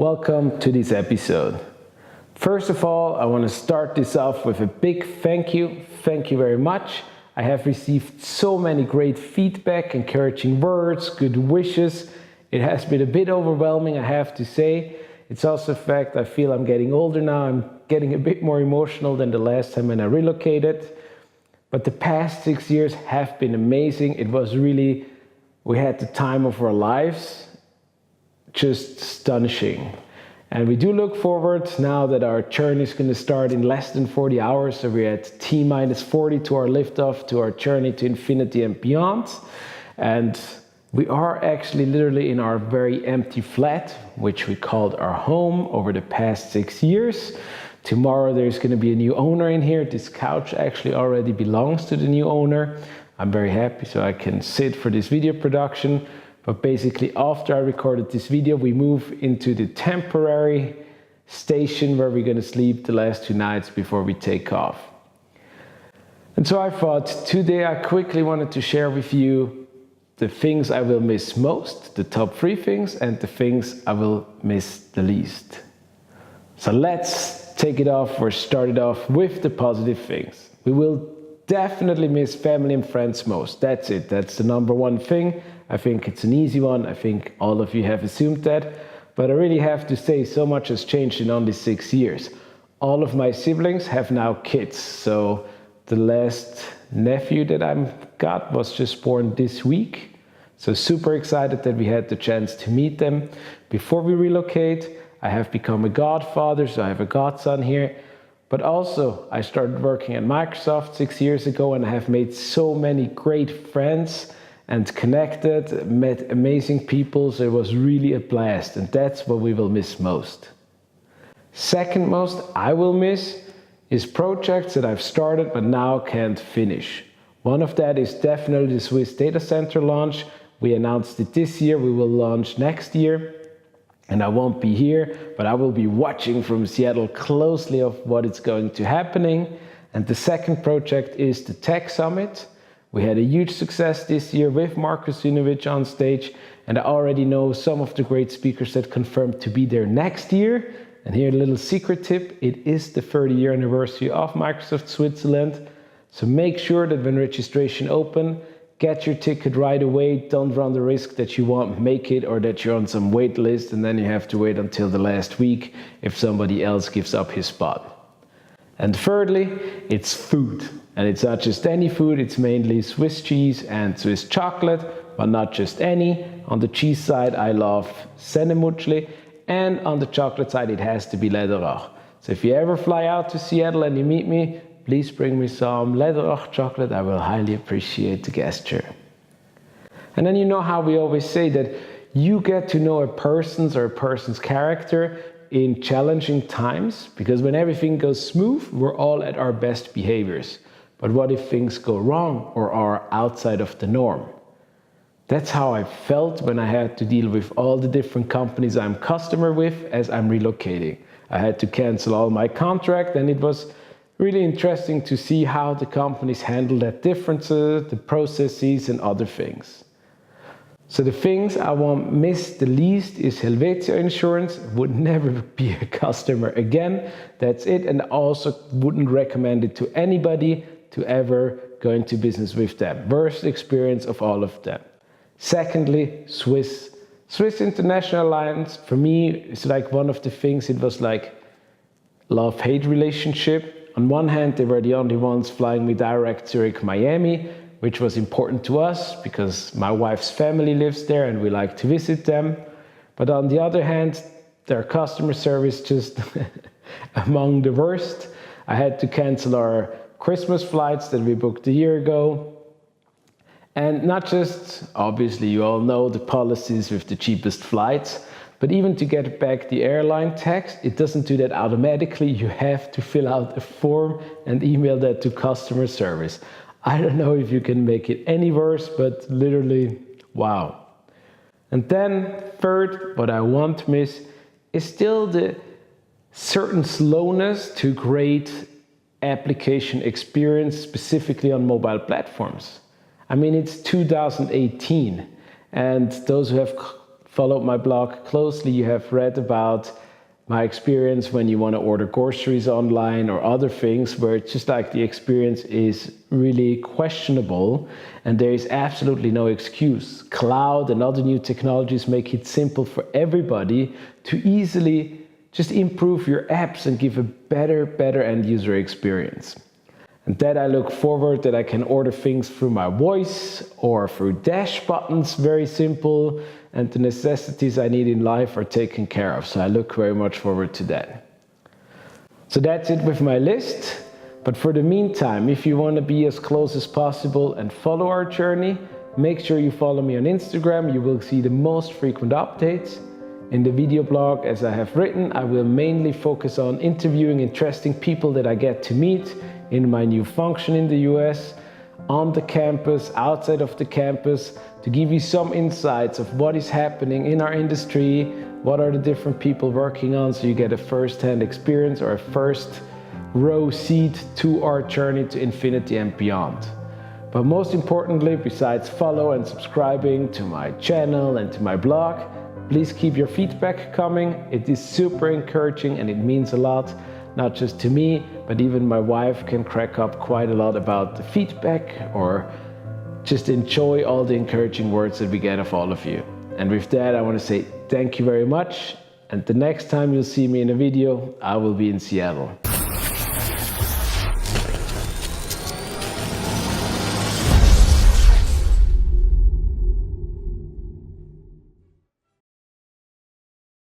Welcome to this episode. First of all, I want to start this off with a big thank you. Thank you very much. I have received so many great feedback, encouraging words, good wishes. It has been a bit overwhelming, I have to say. It's also a fact I feel I'm getting older now. I'm getting a bit more emotional than the last time when I relocated. But the past 6 years have been amazing. It was really, we had the time of our lives, just astonishing. And we do look forward now that our journey is going to start in less than 40 hours. So we're at T-40 to our liftoff, to our journey to infinity and beyond. And we are actually literally in our very empty flat, which we called our home over the past 6 years. Tomorrow there's going to be a new owner in here. This couch actually already belongs to the new owner. I'm very happy so I can sit for this video production. But basically after I recorded this video, we move into the temporary station where we're going to sleep the last 2 nights before we take off. And so I thought today I quickly wanted to share with you the things I will miss most, the top 3 things, and the things I will miss the least. So let's take it off or start it off with the positive things. We will definitely miss family and friends most. That's it. That's the number one thing. I think it's an easy one. I think all of you have assumed that. But I really have to say so much has changed in only 6 years. All of my siblings have now kids. So the last nephew that I got was just born this week. So super excited that we had the chance to meet them. Before we relocate, I have become a godfather, so I have a godson here. But also, I started working at Microsoft 6 years ago and I have made so many great friends and connected, met amazing people, so it was really a blast. And that's what we will miss most. Second most I will miss is projects that I've started but now can't finish. One of that is definitely the Swiss data center launch. We announced it this year, we will launch next year. And I won't be here, but I will be watching from Seattle closely of what is going to happening. And the second project is the Tech Summit. We had a huge success this year with Marcus Zinovich on stage, and I already know some of the great speakers that confirmed to be there next year. And here a little secret tip, it is the 30-year anniversary of Microsoft Switzerland. So make sure that when registration open, get your ticket right away. Don't run the risk that you won't make it or that you're on some wait list and then you have to wait until the last week if somebody else gives up his spot. And thirdly, it's food. And it's not just any food, it's mainly Swiss cheese and Swiss chocolate, but not just any. On the cheese side, I love Sennemuschli, and on the chocolate side, it has to be Lederach. So if you ever fly out to Seattle and you meet me, please bring me some Lederach chocolate. I will highly appreciate the gesture. And then you know how we always say that you get to know a person's character in challenging times, because when everything goes smooth, we're all at our best behaviors. But what if things go wrong or are outside of the norm? That's how I felt when I had to deal with all the different companies I'm customer with as I'm relocating. I had to cancel all my contract, and it was really interesting to see how the companies handle that differences, the processes and other things. So the things I won't miss the least is Helvetia Insurance. Would never be a customer again. That's it. And I also wouldn't recommend it to anybody to ever go into business with them. Worst experience of all of them. Secondly, Swiss International Alliance, for me, is like one of the things, it was like love-hate relationship. On one hand, they were the only ones flying me direct Zurich, Miami, which was important to us because my wife's family lives there and we like to visit them. But on the other hand, their customer service just among the worst. I had to cancel our Christmas flights that we booked a year ago. And not just, obviously you all know the policies with the cheapest flights, but even to get back the airline tax, it doesn't do that automatically. You have to fill out a form and email that to customer service. I don't know if you can make it any worse, but literally, wow. And then third, what I won't miss is still the certain slowness to great application experience, specifically on mobile platforms. I mean, it's 2018, and those who have followed my blog closely, you have read about my experience when you want to order groceries online or other things where it's just like the experience is really questionable and there is absolutely no excuse. Cloud and other new technologies make it simple for everybody to easily just improve your apps and give a better end user experience. And that I look forward that I can order things through my voice or through dash buttons, very simple, and the necessities I need in life are taken care of. So I look very much forward to that. So that's it with my list. But for the meantime, if you want to be as close as possible and follow our journey, make sure you follow me on Instagram. You will see the most frequent updates. In the video blog, as I have written, I will mainly focus on interviewing interesting people that I get to meet in my new function in the US, on the campus, outside of the campus, to give you some insights of what is happening in our industry, what are the different people working on, so you get a first-hand experience or a first row seat to our journey to infinity and beyond. But most importantly, besides follow and subscribing to my channel and to my blog, please keep your feedback coming. It is super encouraging and it means a lot. Not just to me, but even my wife can crack up quite a lot about the feedback or just enjoy all the encouraging words that we get of all of you. And with that, I want to say thank you very much. And the next time you'll see me in a video, I will be in Seattle.